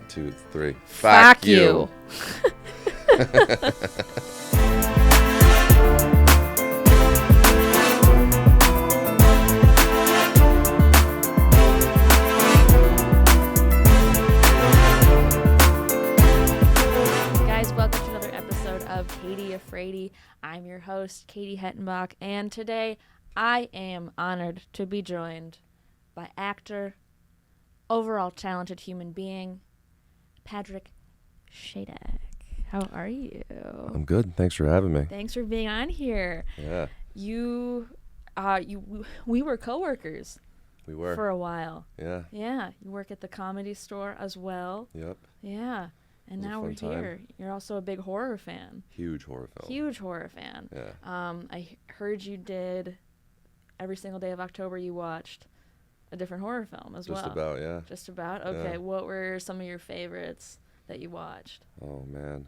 2, 3. Fuck you. Guys, welcome to another episode of Katie Afraidy. I'm your host, Katie Hettenbach, and today I am honored to be joined by actor, overall talented human being, Padrick Shadeck. How are you? I'm good. Thanks for having me. Thanks for being on here. Yeah. We were coworkers. We were. For a while. Yeah. Yeah. You work at the Comedy Store as well. Yep. Yeah. And now we're here. You're also a big horror fan. Huge horror film. Huge horror fan. Yeah. I heard you did every single day of October you watched a different horror film as well. Just about, yeah. Just about? Okay. Yeah. What were some of your favorites that you watched? Oh, man.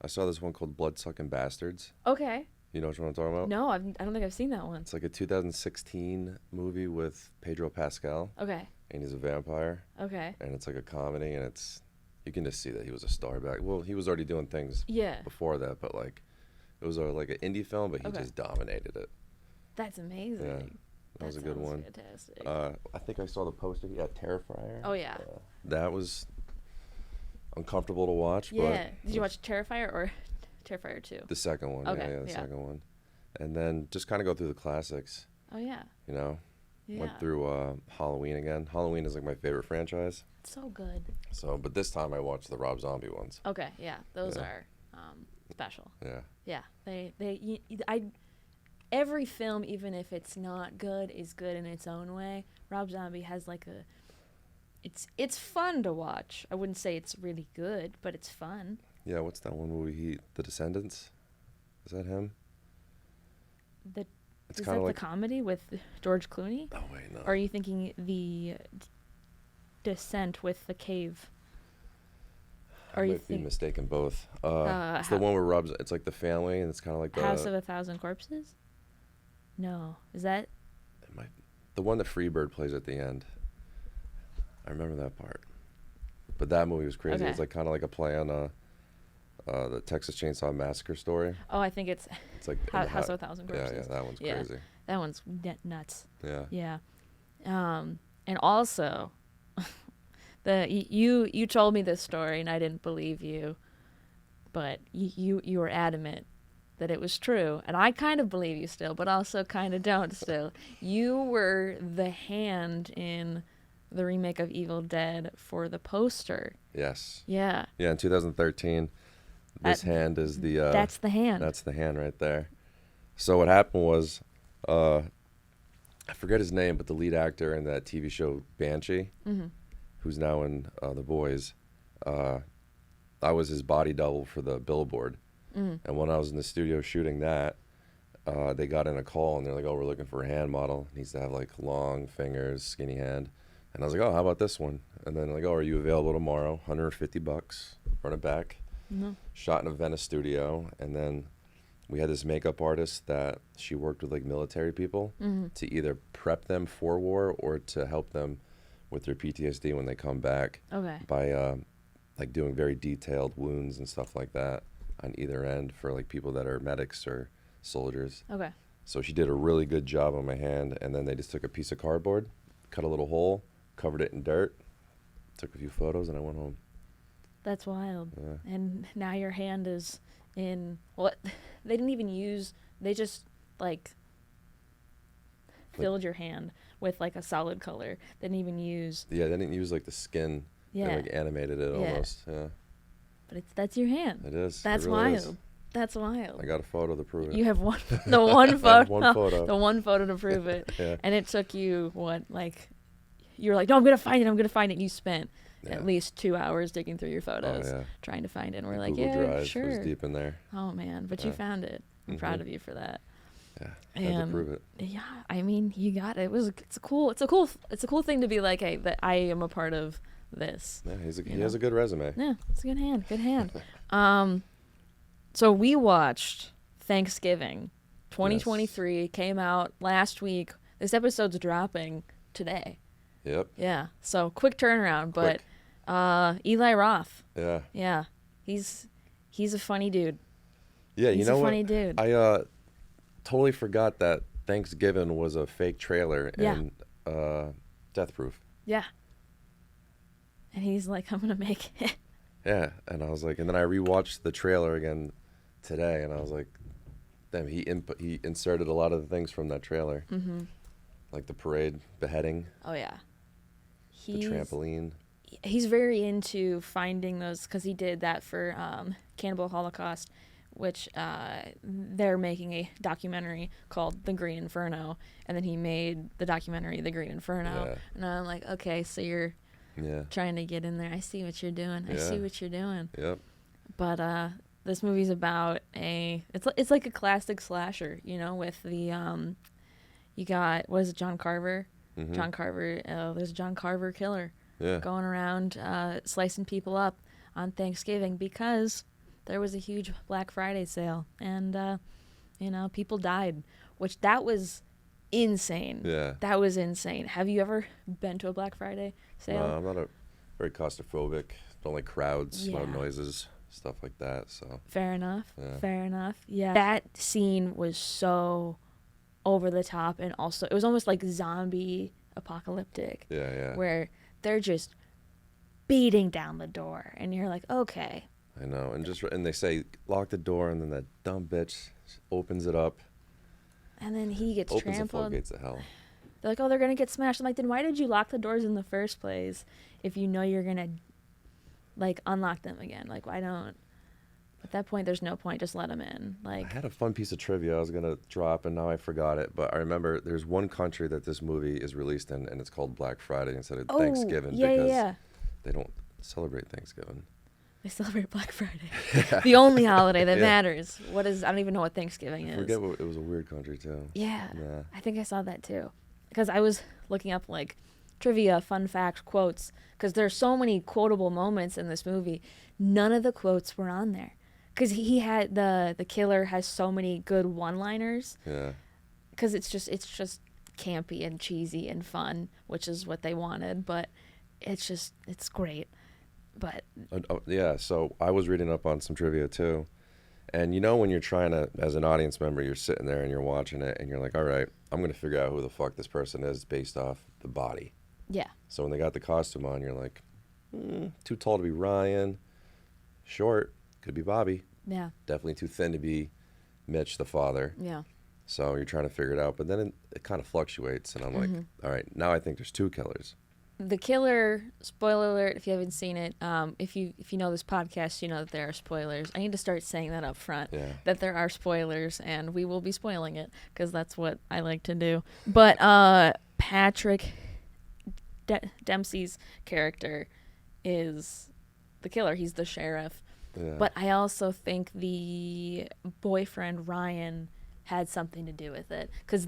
I saw this one called Bloodsucking Bastards. Okay. You know which one I'm talking about? No, I don't think I've seen that one. It's like a 2016 movie with Pedro Pascal. Okay. And he's a vampire. Okay. And it's like a comedy, and you can just see that he was a star back. Well, he was already doing things before that, but like it was like an indie film, but he just dominated it. That's amazing. Yeah. That was a good one. Fantastic. I think I saw the poster. Yeah, Terrifier. Oh, yeah. That was uncomfortable to watch. Yeah. But Did you watch Terrifier or Terrifier 2? The second one. Okay. Yeah, the second one. And then just kind of go through the classics. Oh, yeah. You know? Yeah. Went through Halloween again. Halloween is like my favorite franchise. It's so good. So, but this time I watched the Rob Zombie ones. Okay, yeah. Those are special. Yeah. Yeah. Every film, even if it's not good, is good in its own way. Rob Zombie has like it's fun to watch. I wouldn't say it's really good, but it's fun. Yeah, what's that one movie? The Descendants? Is that him? Is that like the comedy with George Clooney? Oh wait, no. Or are you thinking the Descent with the cave? I might be mistaken both. It's the one where Rob's. It's like the family, and it's kind of like the House of a Thousand Corpses. No, is that? The one that Freebird plays at the end. I remember that part. But that movie was crazy. Okay. It's like kind of like a play on the Texas Chainsaw Massacre story. Oh, I think it's like House of a Thousand Corpses. Yeah, that one's crazy. That one's nuts. Yeah. Yeah. And also, you told me this story and I didn't believe you, but you were adamant that it was true, and I kind of believe you still, but also kind of don't still. You were the hand in the remake of Evil Dead for the poster. Yes. Yeah. Yeah, in 2013, this hand is the... that's the hand. That's the hand right there. So what happened was, I forget his name, but the lead actor in that TV show Banshee, who's now in The Boys, I was his body double for the billboard. And when I was in the studio shooting that, they got in a call and they're like, "Oh, we're looking for a hand model. Needs to have like long fingers, skinny hand." And I was like, "Oh, how about this one?" And then like, "Oh, are you available tomorrow? $150, run it back." Shot in a Venice studio, and then we had this makeup artist that she worked with like military people to either prep them for war or to help them with their PTSD when they come back. Okay. By like doing very detailed wounds and stuff like that on either end for like people that are medics or soldiers. Okay. So she did a really good job on my hand, and then they just took a piece of cardboard, cut a little hole, covered it in dirt, took a few photos, and I went home. That's wild. Yeah. And now your hand is in what they didn't even use. They just like filled your hand with like a solid color. They didn't even use. Yeah, they didn't use like the skin. Yeah. They like animated it almost. Yeah. But that's your hand. It is. That's it really wild. is. That's wild. I got a photo to prove it. You have the one photo. One photo. The one photo to prove it. Yeah. And it took you you were like, "No, I'm gonna find it. You spent at least 2 hours digging through your photos trying to find it. And we're like, Google yeah, Drive sure. was deep in there. Oh man, but you found it. I'm proud of you for that. Yeah, I had to prove it. Yeah, I mean, you got it. It's a cool thing to be like, hey, that I am a part of this. Yeah, he has a good resume. Yeah, it's a good hand. So we watched Thanksgiving 2023, came out last week. This episode's dropping today. Yep. Yeah, so quick turnaround, but Eli Roth. Yeah. Yeah. He's a funny dude. Yeah, He's you know a what? funny dude. I totally forgot that Thanksgiving was a fake trailer in Death Proof. Yeah. And he's like, I'm going to make it. Yeah, and I was like, and then I rewatched the trailer again today, and I was like, damn, he inserted a lot of the things from that trailer. Mm-hmm. Like the parade, beheading, Oh, yeah. the trampoline. He's very into finding those, because he did that for Cannibal Holocaust, which they're making a documentary called The Green Inferno, and then he made the documentary The Green Inferno. Yeah. And I'm like, okay, so you're trying to get in there. I see what you're doing. I see what you're doing. Yep. But this movie's about it's like a classic slasher, you know, with the you got, what is it, John Carver? Mm-hmm. John Carver. There's a John Carver killer going around slicing people up on Thanksgiving because there was a huge Black Friday sale, and you know, people died, which that was insane. Yeah. That was insane. Have you ever been to a Black Friday sale? No, I'm not very claustrophobic. Don't like crowds, loud noises, stuff like that. So Fair enough. Yeah. Fair enough. Yeah. That scene was so over the top, and also it was almost like zombie apocalyptic. Yeah. Where they're just beating down the door, and you're like, okay. I know, and they say lock the door, and then that dumb bitch opens it up. And then he gets Opens the trampled. floodgates of hell. They're like, oh, they're gonna get smashed. I'm like, then why did you lock the doors in the first place if you know you're gonna like unlock them again? Like, why don't? At that point, there's no point. Just let them in. Like, I had a fun piece of trivia I was gonna drop, and now I forgot it. But I remember there's one country that this movie is released in, and it's called Black Friday instead of Thanksgiving because they don't celebrate Thanksgiving. They celebrate Black Friday. The only holiday that matters. What is? I don't even know what Thanksgiving is. It was a weird country too. Yeah. I think I saw that too, because I was looking up like trivia, fun fact, quotes, because there's so many quotable moments in this movie. None of the quotes were on there, because he had the killer has so many good one-liners. Yeah. Because it's just campy and cheesy and fun, which is what they wanted, but it's great. But so I was reading up on some trivia too, and you know when you're trying to, as an audience member, you're sitting there and you're watching it, and you're like, all right, I'm gonna figure out who the fuck this person is based off the body. Yeah. So when they got the costume on, you're like, too tall to be Ryan, short could be Bobby. Yeah. Definitely too thin to be Mitch, the father. Yeah. So you're trying to figure it out, but then it kind of fluctuates, and I'm like, all right, now I think there's two killers. The killer, spoiler alert if you haven't seen it, if you know this podcast, you know that there are spoilers. I need to start saying that up front, that there are spoilers, and we will be spoiling it, because that's what I like to do. But Patrick Dempsey's character is the killer. He's the sheriff. Yeah. But I also think the boyfriend, Ryan, had something to do with it, because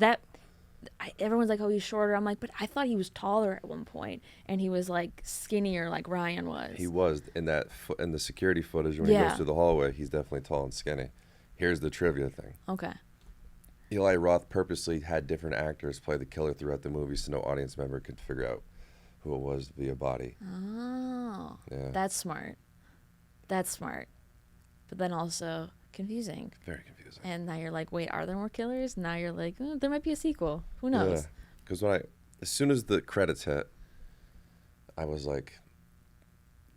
everyone's like, oh, he's shorter. I'm like, but I thought he was taller at one point, and he was like skinnier like Ryan was. He was in the security footage when he goes through the hallway. He's definitely tall and skinny. Here's the trivia thing. Okay. Eli Roth purposely had different actors play the killer throughout the movie, so no audience member could figure out who it was via body. Oh. Yeah. That's smart. That's smart. But then also confusing. Very confusing. And now you're like, wait, are there more killers? Now you're like, oh, there might be a sequel. Who knows? Yeah. Because as soon as the credits hit, I was like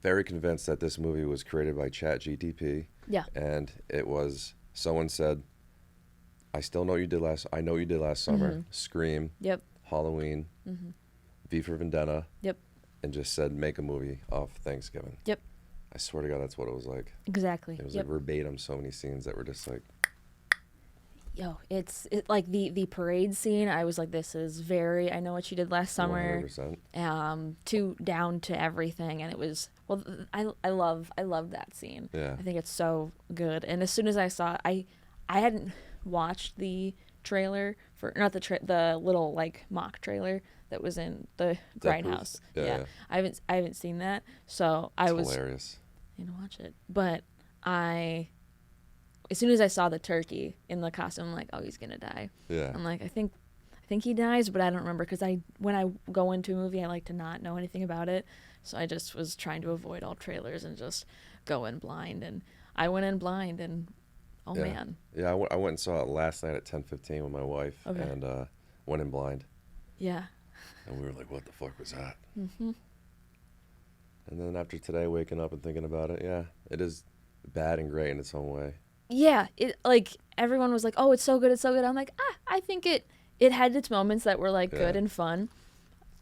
very convinced that this movie was created by ChatGPT. Yeah. And it was, someone said, I know you did last summer. Mm-hmm. Scream. Yep. Halloween. Mm-hmm. V for Vendetta. Yep. And just said, make a movie off Thanksgiving. Yep. I swear to God, that's what it was like. Exactly. It was like verbatim, so many scenes that were just like... Yo, it's like the parade scene. I was like, this is very, I know what you did last summer. 100%. Down to everything. And it was, well, I love that scene. Yeah. I think it's so good. And as soon as I saw it, I hadn't watched the trailer for, not the little like mock trailer that was in the Grindhouse. Yeah. I haven't seen that. So It's hilarious. I need to watch it. But as soon as I saw the turkey in the costume, I'm like, oh, he's gonna die. Yeah. I'm like, I think think he dies, but I don't remember because when I go into a movie, I like to not know anything about it. So I just was trying to avoid all trailers and just go in blind. And I went in blind, and man. Yeah, I went and saw it last night at 10:15 with my wife, and went in blind. Yeah. And we were like, what the fuck was that? Mm-hmm. And then after today, waking up and thinking about it, yeah, it is bad and great in its own way. Yeah, it like everyone was like, "Oh, it's so good, it's so good." I'm like, I think it had its moments that were like good and fun,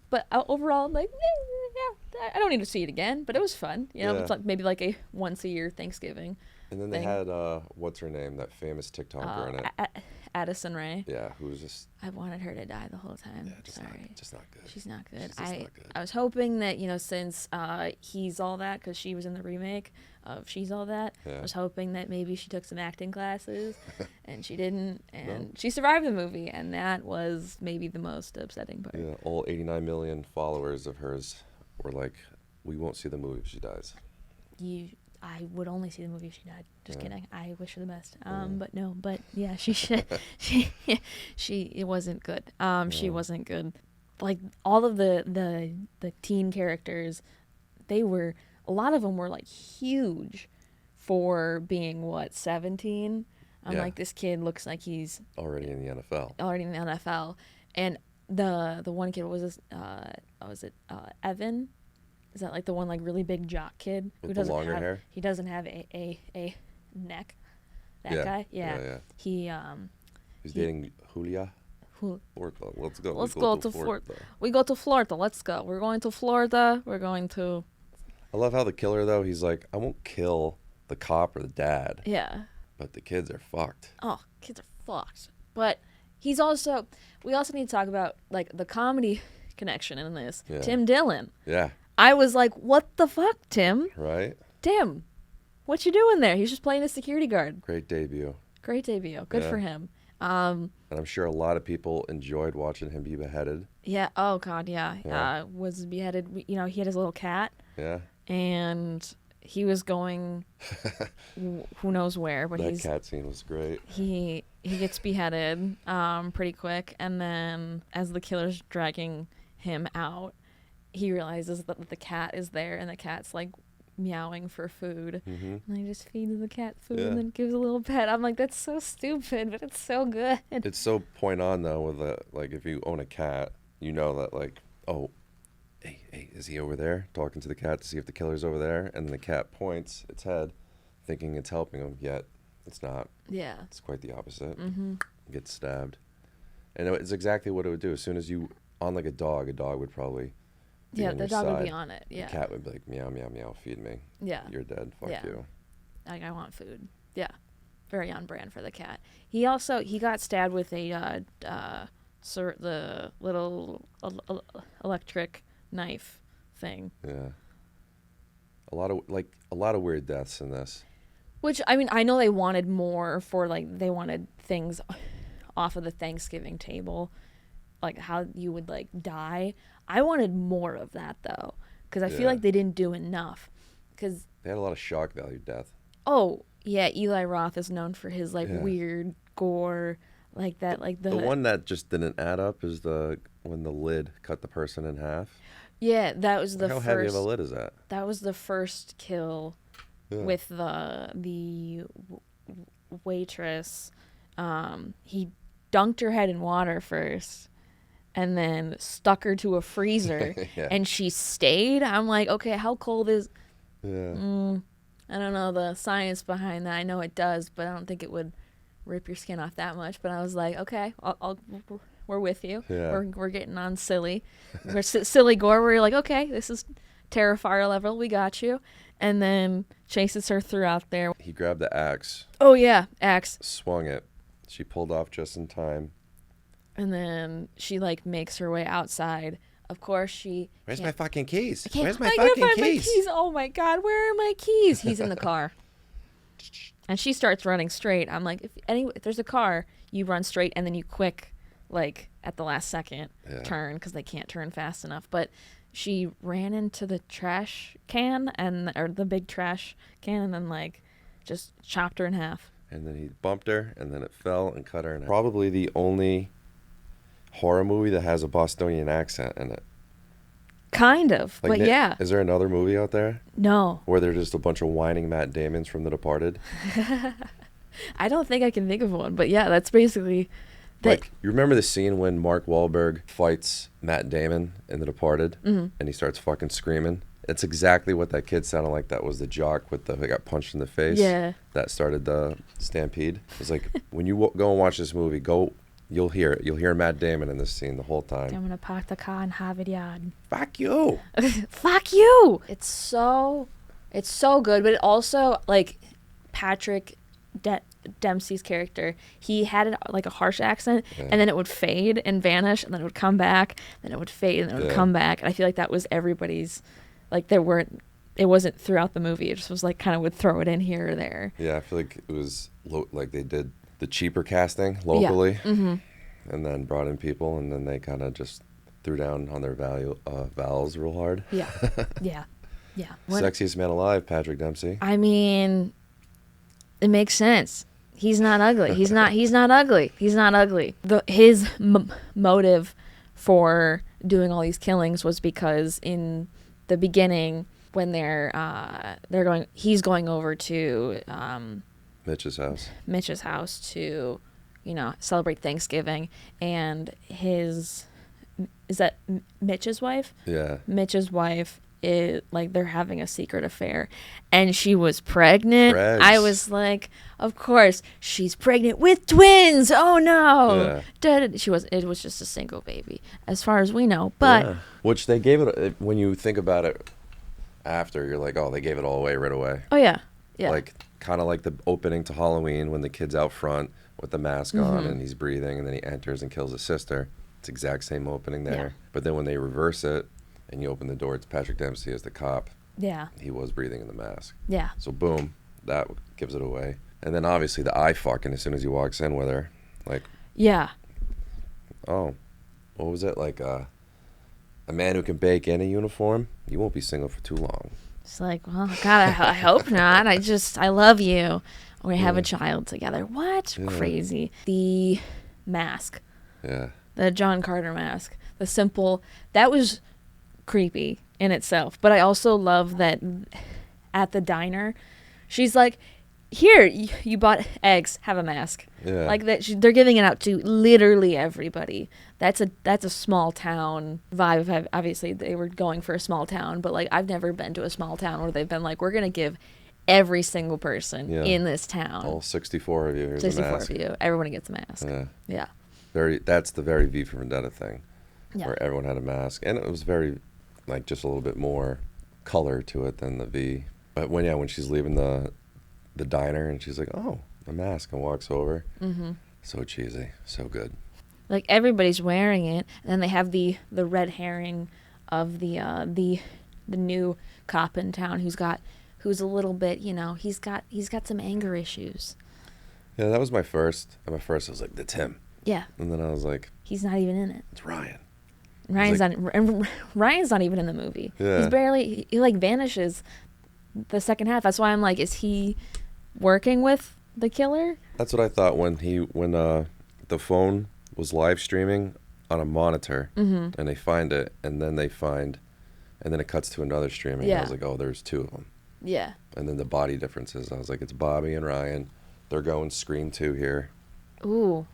but overall, I'm like, yeah, I don't need to see it again. But it was fun, you know. It's like maybe like a once a year Thanksgiving. And then they had what's her name, that famous TikToker in it, Addison Rae. Yeah, who was just. I wanted her to die the whole time. Yeah, Sorry, just not good. She's not good. She's just not good. I was hoping that since he's all that, because she was in the remake of She's All That. I was hoping that maybe she took some acting classes, and she didn't, and she survived the movie, and that was maybe the most upsetting part. Yeah, all 89 million followers of hers were like, "We won't see the movie if she dies." I would only see the movie if she died. Just kidding. I wish her the best. But no. But yeah, she should. It wasn't good. She wasn't good. Like all of the teen characters, a lot of them were like huge for being 17. I'm like, this kid looks like he's already in the NFL. And the one kid was Evan. Is that like the one like really big jock kid with the longer hair? He doesn't have a neck. That guy, yeah. He's dating Julia. Florida. Let's go. Let's go to Florida. We go to Florida. Let's go. We're going to Florida. We're going to. I love how the killer though. He's like, I won't kill the cop or the dad. Yeah. But the kids are fucked. Oh, kids are fucked. But he's also. We also need to talk about like the comedy connection in this. Yeah. Tim Dillon. Yeah. I was like, what the fuck, Tim? Right? Tim, what you doing there? He's just playing a security guard. Great debut. Good for him. And I'm sure a lot of people enjoyed watching him be beheaded. Yeah. Oh, God, yeah. Was beheaded. He had his little cat. Yeah. And he was going who knows where. But that cat scene was great. He gets beheaded pretty quick. And then as the killer's dragging him out, he realizes that the cat is there, and the cat's like meowing for food. Mm-hmm. And he just feeds the cat food and then gives a little pet. I'm like, that's so stupid, but it's so good. It's so point on though with like if you own a cat, you know that like, oh, hey, is he over there? Talking to the cat to see if the killer's over there, and then the cat points its head, thinking it's helping him, yet it's not. Yeah. It's quite the opposite. Mm-hmm. It gets stabbed. And it's exactly what it would do. As soon as you on like a dog would probably. Yeah, the dog would be on it. Yeah. The cat would be like, meow, meow, meow, feed me. Yeah. You're dead. Fuck you. Like, I want food. Yeah. Very on brand for the cat. He got stabbed with the little electric knife thing. Yeah. A lot of weird deaths in this. Which, I mean, I know they wanted more for, like, they wanted things off of the Thanksgiving table. Like, how you would, like, die. I wanted more of that, though, because I feel like they didn't do enough. Because they had a lot of shock value death. Oh, yeah, Eli Roth is known for his, like, weird gore, like that, like the one that just didn't add up is when the lid cut the person in half. Yeah, that was how heavy of a lid is that? That was the first kill with the waitress. He dunked her head in water first. And then stuck her to a freezer, and she stayed. I'm like, okay, how cold is? Yeah. I don't know the science behind that. I know it does, but I don't think it would rip your skin off that much. But I was like, okay, we're with you. Yeah. We're getting on silly. We're silly gore. Where you're like, okay, this is Terrifier level. We got you. And then chases her through out there. He grabbed the axe. Oh yeah, axe. Swung it. She pulled off just in time. And then she, like, makes her way outside. Of course, Where's my fucking keys? Where's my fucking keys? My keys? Oh, my God. Where are my keys? He's in the car. And she starts running straight. I'm like, if there's a car, you run straight, and then you quick, like, at the last second turn, because they can't turn fast enough. But she ran into the trash can, or the big trash can, and then, like, just chopped her in half. And then he bumped her, and then it fell and cut her in half. Probably the only horror movie that has a Bostonian accent in it. Kind of, Like, but yeah. Is there another movie out there No. where they're just a bunch of whining Matt Damons from The Departed? I don't think I can think of one, but yeah, that's basically... Like, you remember the scene when Mark Wahlberg fights Matt Damon in The Departed, and he starts fucking screaming? It's exactly what that kid sounded like. That was the jock who got punched in the face. Yeah. That started the stampede. It's like, when you go and watch this movie, you'll hear it. You'll hear Matt Damon in this scene the whole time. I'm gonna park the car in Harvard Yard. Fuck you. Fuck you. It's so good, but it also, like, Patrick Dempsey's character, he had like a harsh accent, and then it would fade and vanish, and then it would come back, then it would fade, and then it would come back. And I feel like that was everybody's, like, it wasn't throughout the movie. It just was like kind of would throw it in here or there. Yeah, I feel like it was like they did the cheaper casting locally, and then brought in people, and then they kind of just threw down on their vowels real hard. Yeah. Sexiest man alive, Patrick Dempsey. I mean, it makes sense. He's not ugly. He's not ugly. He's not ugly. His motive for doing all these killings was because in the beginning, when he's going over to Mitch's house to, celebrate Thanksgiving, and is that Mitch's wife? Yeah. Mitch's wife is, like, they're having a secret affair, and she was pregnant. Pregs. I was like, of course, she's pregnant with twins. Oh no. Yeah. It was just a single baby, as far as we know. But which they gave it, when you think about it after, you're like, oh, they gave it all away right away. Oh yeah. Yeah. Like, kind of like the opening to Halloween when the kid's out front with the mask on and he's breathing, and then he enters and kills his sister. It's exact same opening there. Yeah. But then when they reverse it and you open the door, it's Patrick Dempsey as the cop. Yeah. He was breathing in the mask. Yeah. So boom, that gives it away. And then obviously the eye fucking as soon as he walks in with her. Like, yeah. Oh, what was it? Like a man who can bake in a uniform, you won't be single for too long. It's like, well, God, I hope not. I love you. We're going to have a child together. What? Yeah. Crazy. The mask. Yeah. The John Carter mask. The simple, that was creepy in itself. But I also love that at the diner, she's like, here, you bought eggs, have a mask. Yeah. Like that, they're giving it out to literally everybody. That's a small town vibe. Obviously, they were going for a small town, but like I've never been to a small town where they've been like, we're gonna give every single person in this town, all 64 of you, here's 64 a mask. of you, everyone gets a mask. Yeah. That's the very V for Vendetta thing, where everyone had a mask, and it was very, like, just a little bit more color to it than the V. But when she's leaving the diner and she's like, oh, a mask, and walks over. So cheesy, so good. Like everybody's wearing it, and then they have the red herring of the new cop in town who's a little bit, he's got some anger issues. Yeah, that was my first. At my first, I was like, that's him. Yeah. And then I was like, he's not even in it. It's Ryan. Ryan's not even in the movie. Yeah. He's barely. He like vanishes the second half. That's why I'm like, is he working with the killer? That's what I thought when the phone was live streaming on a monitor, and they find it, and then it cuts to another streaming. Yeah. I was like, oh, there's two of them. Yeah. And then the body differences. I was like, it's Bobby and Ryan. They're going screen 2 here. Ooh,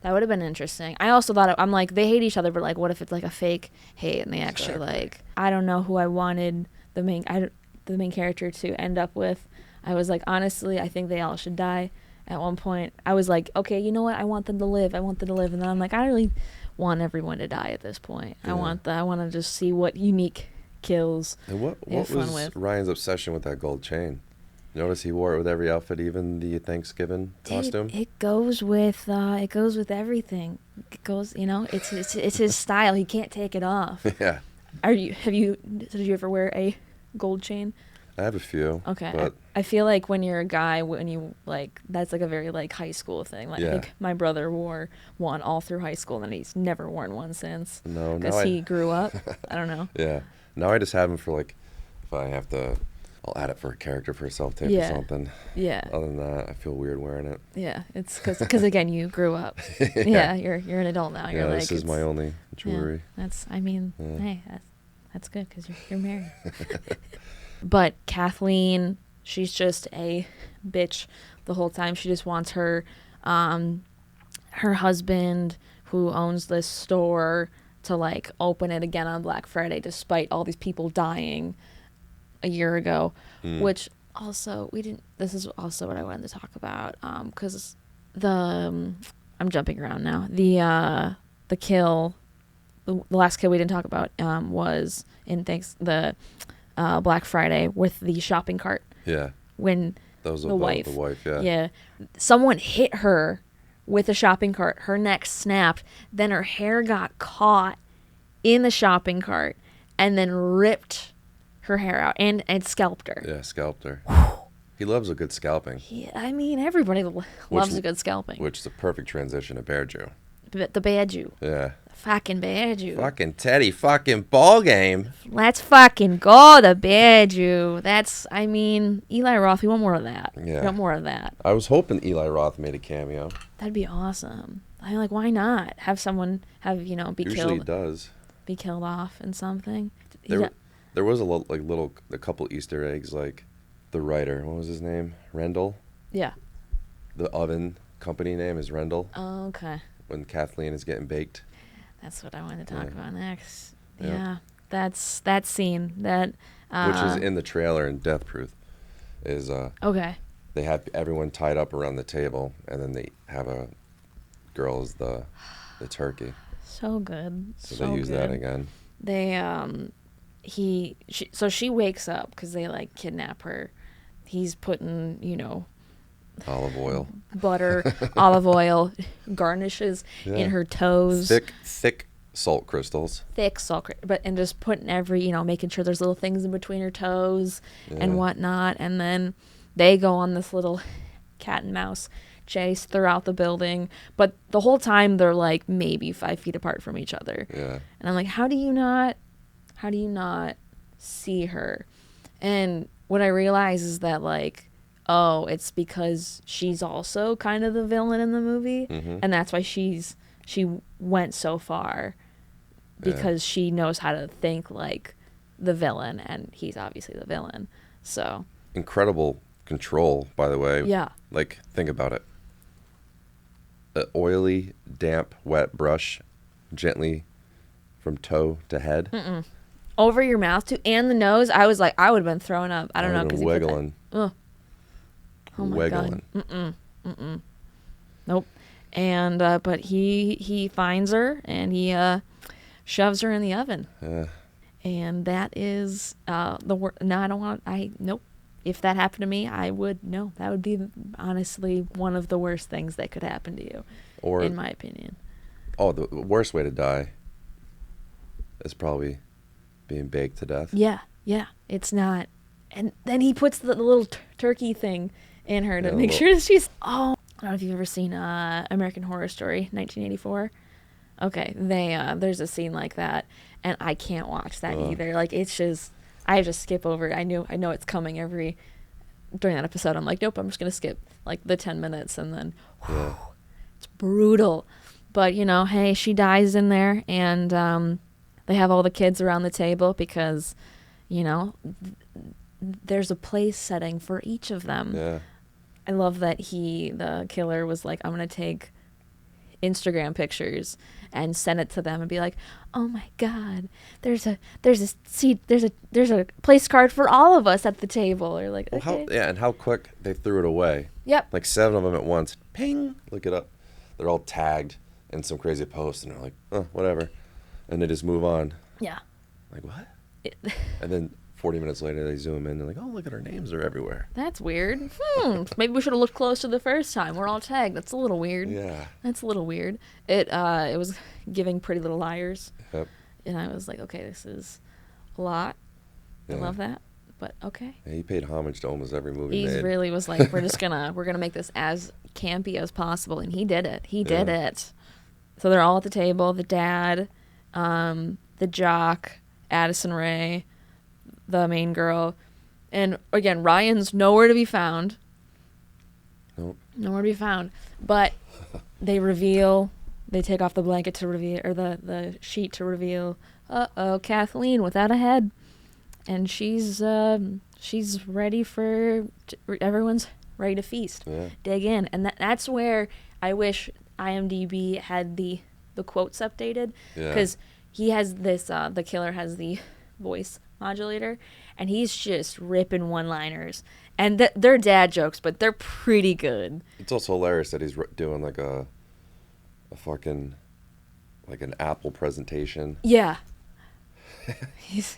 that would have been interesting. I also thought I'm like, they hate each other, but like, what if it's like a fake hate, and they actually like, I don't know who I wanted the main character to end up with. I was like, honestly, I think they all should die. At one point, I was like, okay, you know what? I want them to live. And then I'm like, I really want everyone to die at this point. Yeah. I want to just see what unique kills. And what was Ryan's obsession with that gold chain? Notice he wore it with every outfit, even the Thanksgiving costume. It goes with everything. It goes, it's his style. He can't take it off. Yeah. Did you ever wear a gold chain? I have a few. Okay. But I feel like when you're a guy, when you like, that's like a very like high school thing. Like, I think my brother wore one all through high school, and he's never worn one since. No, because he grew up. I don't know. Yeah. Now I just have them for like, if I have to I'll add it for a character for a self-tape Yeah. or something. Yeah. Other than that, I feel weird wearing it. Yeah. It's because again, you grew up. Yeah. You're an adult now. You're Yeah, like, this is my only jewelry. Yeah, hey, that's good because you're married. But Kathleen, she's just a bitch the whole time. She just wants her husband, who owns this store, to like open it again on Black Friday, despite all these people dying a year ago. Which also this is also what I wanted to talk about, because I'm jumping around now. The last kill we didn't talk about was in Black Friday with the shopping cart. Yeah. When that was the wife. The wife, yeah. Yeah. Someone hit her with a shopping cart. Her neck snapped. Then her hair got caught in the shopping cart and then ripped her hair out and scalped her. Yeah, scalped her. He loves a good scalping. Yeah, I mean, everybody loves a good scalping. Which is a perfect transition to Bear Jew. The Bad Jew. Yeah. Fucking Bad Jew. Fucking Teddy fucking ball game. Let's fucking go, the Bad Jew. Eli Roth, we want more of that. Yeah. We want more of that. I was hoping Eli Roth made a cameo. That'd be awesome. I'm like, why not? Have someone be killed. Usually he does. Be killed off in something. There was a couple Easter eggs, like the writer. What was his name? Rendell? Yeah. The oven company name is Rendell. Oh, okay. When Kathleen is getting baked. That's what I wanted to talk about next. Yeah. Yeah. That's that scene. That which is in the trailer in Death Proof. Is okay. They have everyone tied up around the table, and then they have a girl as the turkey. So good. So they use that again. So she wakes up because they like kidnap her. He's putting, olive oil, butter, olive oil, garnishes in her toes. Thick salt crystals. And just putting making sure there's little things in between her toes and whatnot. And then they go on this little cat and mouse chase throughout the building. But the whole time they're like maybe 5 feet apart from each other. Yeah. And I'm like, how do you not see her? And what I realize is that like, oh, it's because she's also kind of the villain in the movie. Mm-hmm. And that's why she went so far, because she knows how to think like the villain, and he's obviously the villain. So incredible control, by the way. Yeah. Like, think about it. An oily, damp, wet brush, gently from toe to head. Over your mouth too, and the nose. I was like, I would have been throwing up. I don't know, because wiggling. Oh my wiggling. God. Nope. And but he finds her and he shoves her in the oven. Yeah. And that is the worst. No, I don't want. Nope. If that happened to me, I would. No, that would be honestly one of the worst things that could happen to you, in my opinion. Oh, the worst way to die is probably being baked to death. Yeah. It's not. And then he puts the little turkey thing in her to make sure that she's. Oh, I don't know if you've ever seen American Horror Story, 1984. Okay, there's a scene like that, and I can't watch that either. Like, it's just, I just skip over it. I know it's coming during that episode. I'm like, nope, I'm just gonna skip like the 10 minutes, and then it's brutal. But hey, she dies in there, and they have all the kids around the table because, there's a place setting for each of them. Yeah. I love that the killer was like, I'm gonna take Instagram pictures and send it to them and be like, oh my God, there's a place card for all of us at the table, or like, okay. And how quick they threw it away. Yep. Like 7 of them at once. Ping. Look it up. They're all tagged in some crazy post, and they're like, oh, whatever, and they just move on. Yeah. Like, what? And then 40 minutes later, they zoom in and like, oh, look at our names are everywhere. That's weird. Maybe we should have looked closer the first time. We're all tagged. That's a little weird. Yeah. That's a little weird. It was giving Pretty Little Liars. Yep. And I was like, okay, this is a lot. Yeah. I love that. But okay. Yeah, he paid homage to almost every movie He really was like, we're gonna make this as campy as possible, and he did it. He did it. So they're all at the table. The dad, the jock, Addison Rae, the main girl, And again, Ryan's nowhere to be found. Nope. Nowhere to be found. But they take off the blanket to reveal, or the sheet to reveal, Kathleen without a head. And she's ready everyone's ready to feast, dig in. And that's where I wish IMDb had the quotes updated, because he has this, the killer has the voice modulator, and he's just ripping one-liners. And they're dad jokes, but they're pretty good. It's also hilarious that he's doing like a fucking, like an Apple presentation. Yeah. he's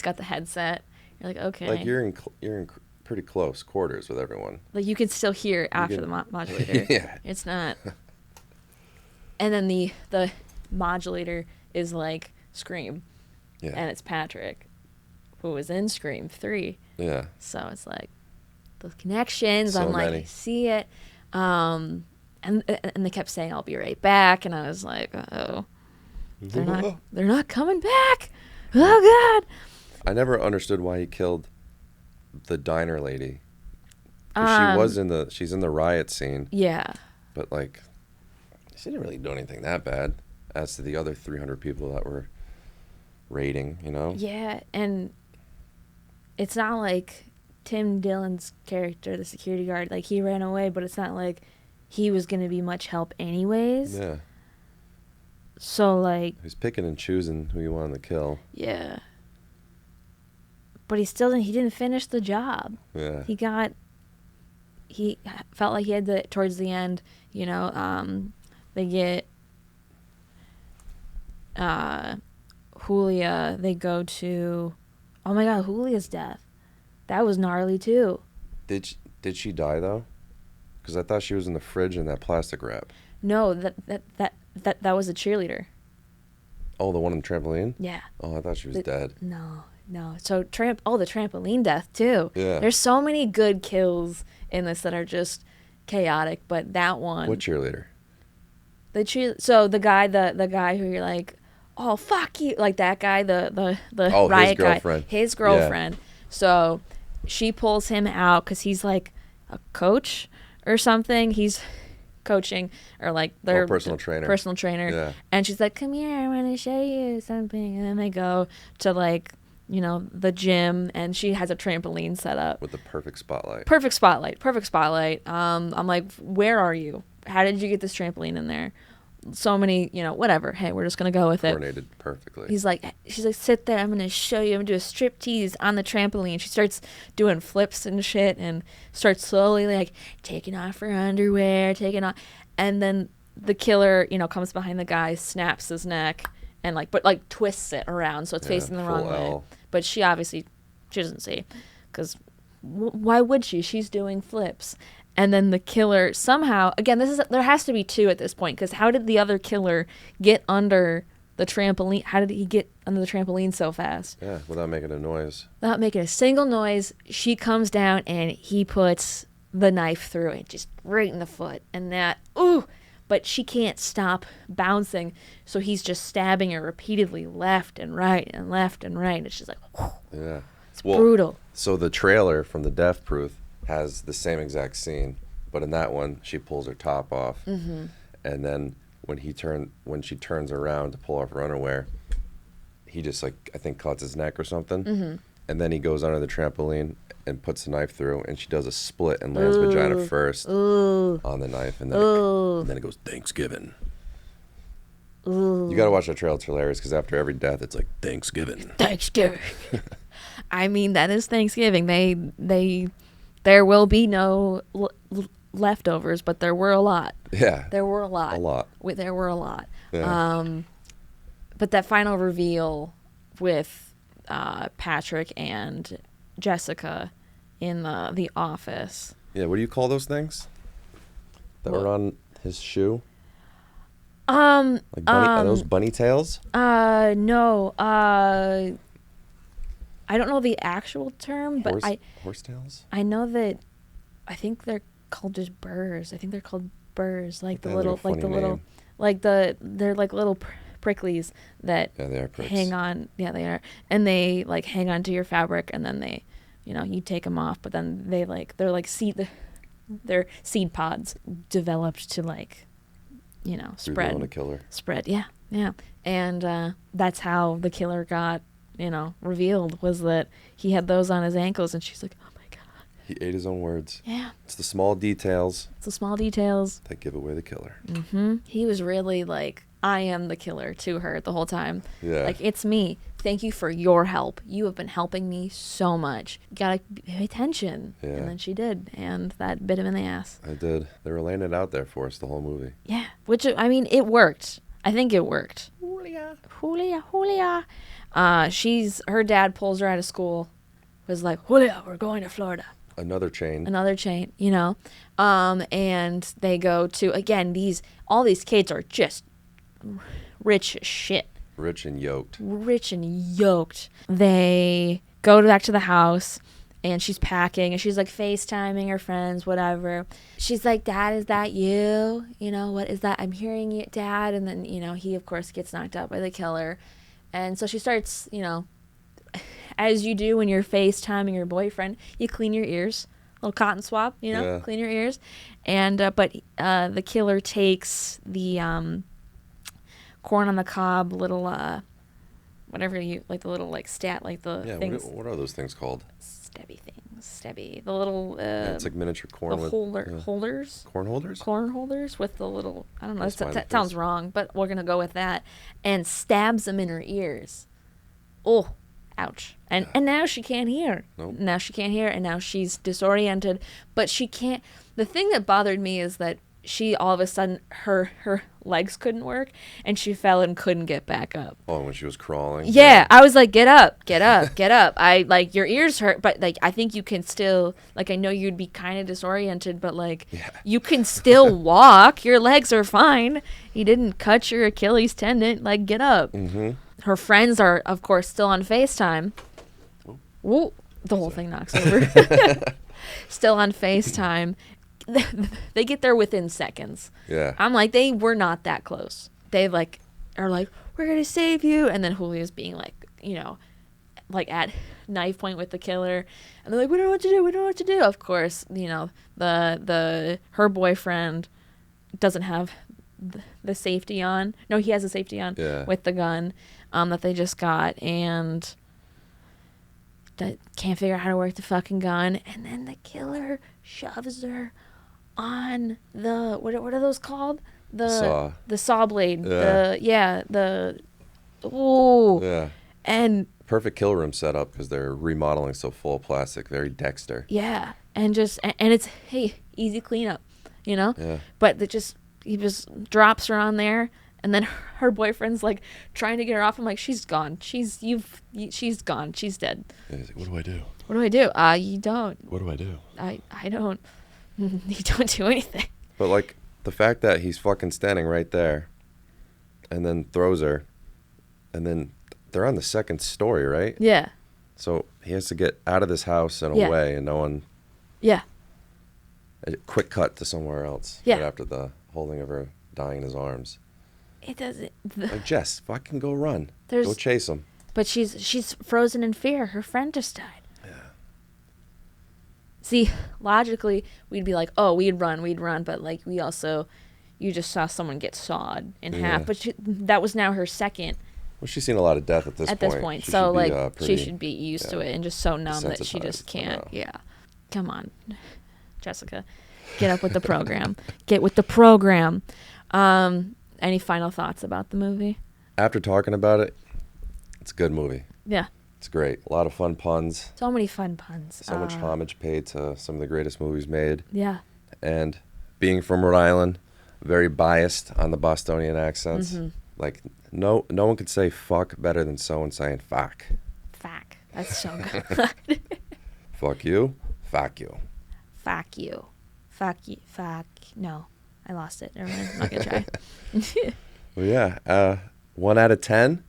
got the headset. You're like, okay. Like you're in pretty close quarters with everyone. Like you can still hear after the modulator. Yeah. It's not. And then the modulator is like Scream. Yeah. And it's Padrick, who was in Scream 3. Yeah. So it's like those connections. So I'm like, many. I see it. And they kept saying, "I'll be right back," and I was like, "Oh, they're not coming back." Oh God! I never understood why he killed the diner lady. 'Cause she's in the riot scene. Yeah. But like, she didn't really do anything that bad as to the other 300 people that were raiding, you know? Yeah, and it's not like Tim Dillon's character, the security guard, like he ran away, but it's not like he was going to be much help anyways. Yeah. So like, he's picking and choosing who he wanted to kill. Yeah. But he didn't finish the job. Yeah. He felt like he had towards the end, you know, they get Julia, they go to, oh my God, Julia's death. That was gnarly too. Did she die though? Because I thought she was in the fridge in that plastic wrap. No, that was a cheerleader. Oh, the one on the trampoline? Yeah. Oh, I thought she was dead. No. So the trampoline death too. Yeah. There's so many good kills in this that are just chaotic, but that one. What cheerleader? So the guy who you're like, oh fuck you, like that guy, the riot guy, his girlfriend. Yeah. So she pulls him out because he's like a coach or something. He's coaching or like their personal trainer. Yeah. And she's like, come here, I want to show you something. And then they go to like, you know, the gym, and she has a trampoline set up with the perfect spotlight. I'm like, where are you? How did you get this trampoline in there? So many, you know, whatever. Hey, we're just gonna go with it. Coordinated perfectly. She's like, sit there. I'm gonna show you. I'm gonna do a strip tease on the trampoline. She starts doing flips and shit, and starts slowly like taking off her underwear, and then the killer, you know, comes behind the guy, snaps his neck, and but twists it around so it's facing the wrong way. But she doesn't see, because why would she? She's doing flips. And then the killer somehow, again, there has to be two at this point, because how did the other killer get under the trampoline? How did he get under the trampoline so fast? Yeah, without making a noise. Without making a single noise, she comes down and he puts the knife through it, just right in the foot. And that, ooh, but she can't stop bouncing, so he's just stabbing her repeatedly left and right and left and right. It's just like, whew. Yeah. It's brutal. So the trailer from the Death Proof has the same exact scene, but in that one she pulls her top off, and then when she turns around to pull off her underwear, he just like I think cuts his neck or something, and then he goes under the trampoline and puts the knife through, and she does a split and lands vagina first on the knife, and then it goes Thanksgiving. Ooh. You gotta watch that trailer. It's hilarious because after every death, it's like Thanksgiving. I mean, that is Thanksgiving. There will be no leftovers, but there were a lot. Yeah. There were a lot. There were a lot. Yeah. But that final reveal with Patrick and Jessica in the office. Yeah, what do you call those things that were on his shoe? Like are those bunny tails? No. I don't know the actual term, but horse tails. I know that I think they're called just burrs. I think they're called burrs, like they're like little pricklies that they are pricks. hang on. Yeah, they are, and they like hang on to your fabric, and then they you take them off, but then they're like their seed pods developed to spread. Revealing a killer. Spread, yeah. And that's how the killer got, revealed, was that he had those on his ankles, and she's like, oh my God. He ate his own words. Yeah. It's the small details. That give away the killer. Mm-hmm. He was really like, I am the killer to her the whole time. Yeah. Like, it's me. Thank you for your help. You have been helping me so much. You gotta pay attention. Yeah. And then she did, and that bit him in the ass. I did. They were laying it out there for us the whole movie. Yeah. Which, I mean, it worked. I think it worked. Julia. Her dad pulls her out of school, was like, Julia, we're going to Florida. Another chain, and they go to, again, all these kids are just rich as shit. Rich and yoked. They go back to the house, and she's packing, and she's like FaceTiming her friends, whatever. She's like, Dad, is that you? What is that? I'm hearing it, Dad. And then, he, of course, gets knocked out by the killer. And so she starts, as you do when you're FaceTiming your boyfriend, you clean your ears. A little cotton swab, clean your ears. And, but the killer takes the corn on the cob little, whatever you, like the little, like, things. What are those things called? Stebby. The little, it's like miniature corn. The holders. Corn holders? Corn holders with the little, I don't know, that sounds wrong, but we're going to go with that. And stabs them in her ears. Oh, ouch. And now she can't hear. Nope. Now she can't hear, and now she's disoriented. But she can't, the thing that bothered me is that she, all of a sudden, her legs couldn't work, and she fell and couldn't get back up. Oh, when she was crawling? Yeah, I was like, get up. I, like, your ears hurt, but, like, I think you can still, like, I know you'd be kind of disoriented, but, like, you can still walk. Your legs are fine. You didn't cut your Achilles tendon. Like, get up. Mm-hmm. Her friends are, of course, still on FaceTime. Ooh, the whole thing knocks over. Still on FaceTime. They get there within seconds. Yeah. I'm like, they were not that close. They are like, we're gonna save you, and then Julia's being like, like at knife point with the killer, and they're like, we don't know what to do. Of course, her boyfriend doesn't have the safety on. No, he has the safety on with the gun that they just got, and that can't figure out how to work the fucking gun, and then the killer shoves her on the what are those called? The saw blade. Yeah. And perfect kill room setup because they're remodeling so full of plastic, very Dexter. Yeah, and it's easy cleanup, Yeah. But he just drops her on there, and then her boyfriend's like trying to get her off. I'm like, she's gone. She's gone. She's dead. Yeah, he's like, what do I do? What do I do? You don't. What do I do? I don't. You don't do anything. But like the fact that he's fucking standing right there, and then throws her, and then they're on the second story, right? Yeah. So he has to get out of this house and away, and no one. Yeah. A quick cut to somewhere else. Yeah. Right after the holding of her dying in his arms. It doesn't. Like, Jess, fucking go run. There's, go chase him. But she's frozen in fear. Her friend just died. Yeah. See, logically, we'd be like, oh, we'd run. But, like, you just saw someone get sawed in half. But that was now her second. Well, she's seen a lot of death at this point. So, like, she should be used to it and just so numb that she just can't. Yeah. Come on, Jessica. Get up with the program. Get with the program. Any final thoughts about the movie? After talking about it, it's a good movie. Yeah. It's great. A lot of fun puns. So many fun puns. So much homage paid to some of the greatest movies made. Yeah. And being from Rhode Island, very biased on the Bostonian accents. Mm-hmm. Like, no one could say fuck better than someone saying fuck. Fuck. That's so good. Fuck you. Fuck you. Fuck you. Fuck you. Fuck. No. I lost it. Never mind. I'm not going to try. Well, yeah. 1 out of 10.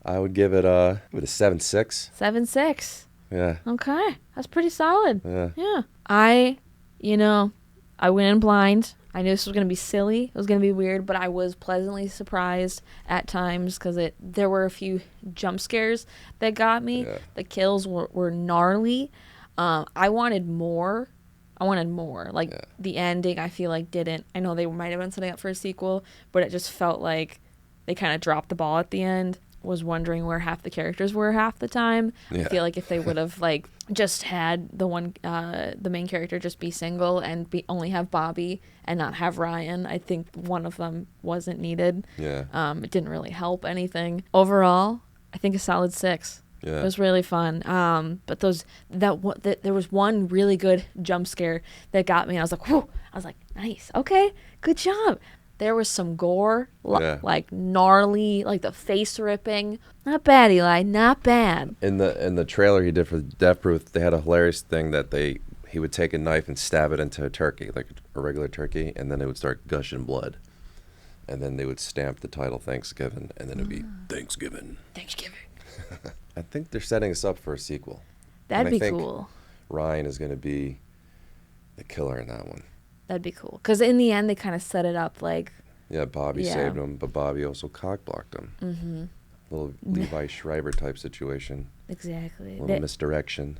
I would give it a 7.6. 7.6. Yeah. Okay. That's pretty solid. Yeah. Yeah. I went in blind. I knew this was going to be silly. It was going to be weird, but I was pleasantly surprised at times because there were a few jump scares that got me. Yeah. The kills were gnarly. I wanted more. Like, the ending, I feel like didn't. I know they might have been setting up for a sequel, but it just felt like they kind of dropped the ball at the end. Was wondering where half the characters were half the time. Yeah. I feel like if they would have like just had the main character just be single and only have Bobby and not have Ryan, I think one of them wasn't needed. Yeah. It didn't really help anything. Overall, I think a solid 6. Yeah. It was really fun. But there was one really good jump scare that got me. And I was like, whew. I was like, nice. Okay, good job. There was some gore, like gnarly, like the face ripping. Not bad, Eli. Not bad. In the trailer he did for Death Proof, they had a hilarious thing that he would take a knife and stab it into a turkey, like a regular turkey, and then it would start gushing blood. And then they would stamp the title Thanksgiving, and then it would be Thanksgiving. Thanksgiving. I think they're setting us up for a sequel. That'd be think cool. Ryan is going to be the killer in that one. That'd be cool. Because in the end, they kind of set it up like... Yeah, Bobby saved him, but Bobby also cock-blocked him. Mm-hmm. Little Levi Schreiber type situation. Exactly. Little misdirection.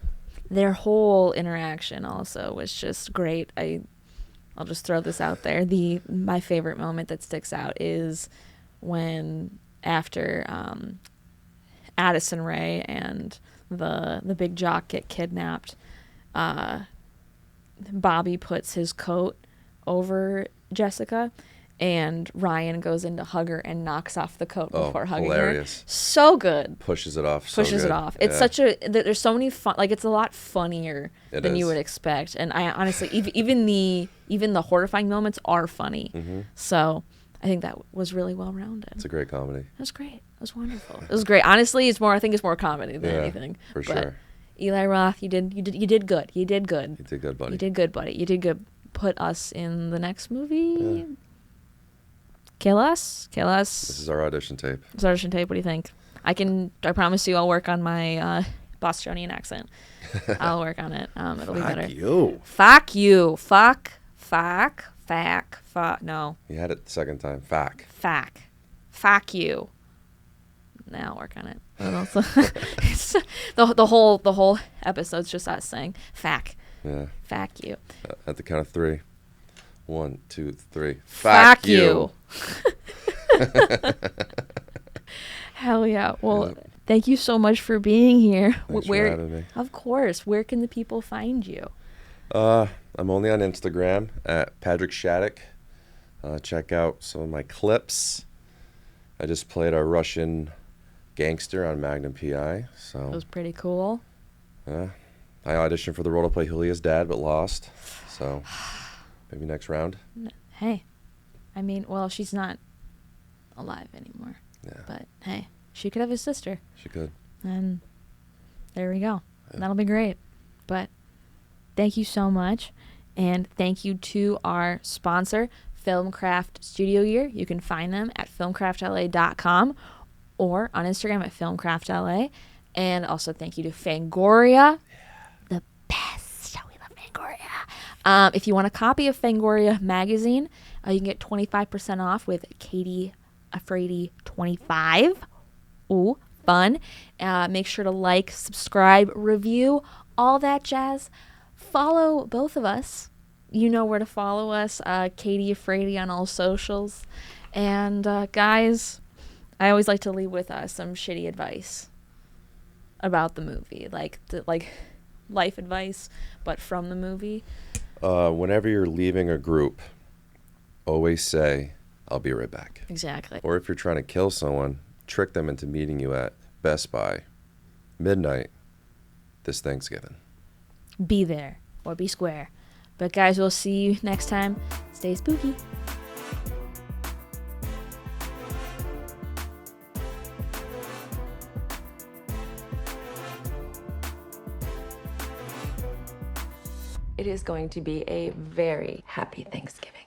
Their whole interaction also was just great. I'll just throw this out there. My favorite moment that sticks out is when after Addison Rae and the big jock get kidnapped, Bobby puts his coat over Jessica, and Ryan goes in to hug her and knocks off the coat before hugging hilarious. her. So good. Pushes it off. Pushes it off. It's such there's so many fun, like it's a lot funnier than you would expect. And I honestly, even the horrifying moments are funny. Mm-hmm. So I think that was really well rounded. It's a great comedy. It was great. It was wonderful. It was great. Honestly, I think it's more comedy than anything. For sure. Eli Roth, you did good. You did good. You did good, buddy. You did good, buddy. You did good. Put us in the next movie. Yeah. Kill us. This is our audition tape. What do you think? I promise you I'll work on my Bostonian accent. I'll work on it. It'll be better. Fuck you. Fuck. No. You had it the second time. Fuck you. Now I'll work on it. the whole episode's just us saying fuck. Yeah. Fuck you. At the count of 3. 1, 2, 3. Fuck you. Hell yeah. Well, thank you so much for being here. Thanks for having me. Of course. Where can the people find you? I'm only on Instagram at Padrick Shadeck. Check out some of my clips. I just played a Russian gangster on Magnum P.I. So it was pretty cool. Yeah. I auditioned for the role to play Julia's dad, but lost. So maybe next round. Hey. I mean, well, she's not alive anymore. Yeah. But, hey, she could have his sister. She could. And there we go. Yeah. That'll be great. But thank you so much. And thank you to our sponsor, Filmcraft Studio Gear. You can find them at filmcraftla.com or on Instagram at filmcraftla. And also thank you to Fangoria. The best. We love Fangoria. If you want a copy of Fangoria magazine, you can get 25% off with Katie Afraidy 25. Ooh, fun. Make sure to like, subscribe, review, all that jazz. Follow both of us. You know where to follow us. Katie Afraidy on all socials. And guys, I always like to leave with some shitty advice about the movie, like life advice, but from the movie. Whenever you're leaving a group, always say, "I'll be right back." Exactly. Or if you're trying to kill someone, trick them into meeting you at Best Buy, midnight, this Thanksgiving. Be there or be square. But guys, we'll see you next time. Stay spooky. It is going to be a very happy Thanksgiving.